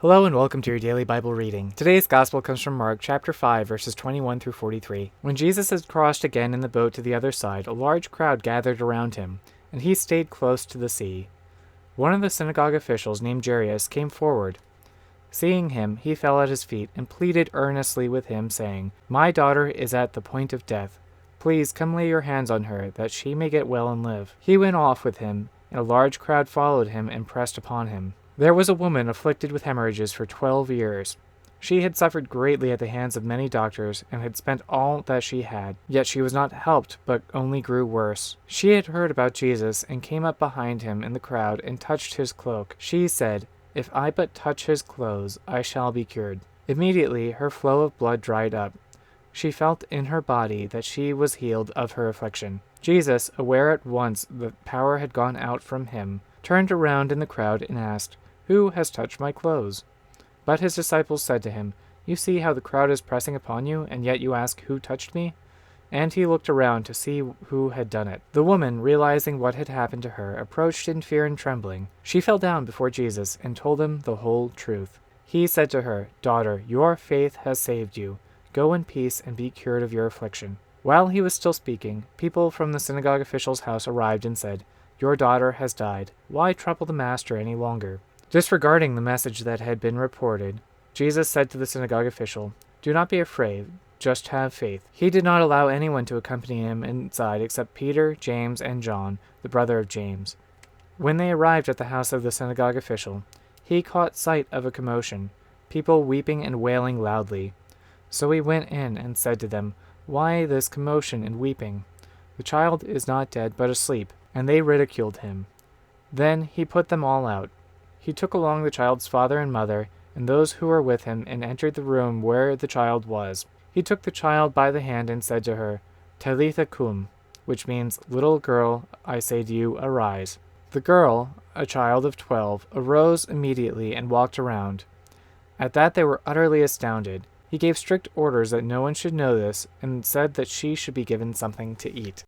Hello and welcome to your daily Bible reading. Today's gospel comes from Mark chapter 5 verses 21 through 43. When Jesus had crossed again in the boat to the other side, a large crowd gathered around him, and he stayed close to the sea. One of the synagogue officials named Jairus came forward. Seeing him, he fell at his feet and pleaded earnestly with him, saying, "My daughter is at the point of death. Please come lay your hands on her, that she may get well and live." He went off with him, and a large crowd followed him and pressed upon him. There was a woman afflicted with hemorrhages for 12 years. She had suffered greatly at the hands of many doctors and had spent all that she had, yet she was not helped, but only grew worse. She had heard about Jesus and came up behind him in the crowd and touched his cloak. She said, "If I but touch his clothes, I shall be cured." Immediately her flow of blood dried up. She felt in her body that she was healed of her affliction. Jesus, aware at once that power had gone out from him, turned around in the crowd and asked, "Who has touched my clothes?" But his disciples said to him, "You see how the crowd is pressing upon you, and yet you ask, 'Who touched me?'" And he looked around to see who had done it. The woman, realizing what had happened to her, approached in fear and trembling. She fell down before Jesus and told him the whole truth. He said to her, "Daughter, your faith has saved you. Go in peace and be cured of your affliction." While he was still speaking, people from the synagogue official's house arrived and said, "Your daughter has died. Why trouble the master any longer?" Disregarding the message that had been reported, Jesus said to the synagogue official, "Do not be afraid, just have faith." He did not allow anyone to accompany him inside except Peter, James, and John, the brother of James. When they arrived at the house of the synagogue official, he caught sight of a commotion, people weeping and wailing loudly. So he went in and said to them, "Why this commotion and weeping? The child is not dead but asleep." And they ridiculed him. Then he put them all out. He took along the child's father and mother, and those who were with him, and entered the room where the child was. He took the child by the hand and said to her, "Talitha cum," which means, "Little girl, I say to you, arise." The girl, a child of 12, arose immediately and walked around. At that they were utterly astounded. He gave strict orders that no one should know this, and said that she should be given something to eat.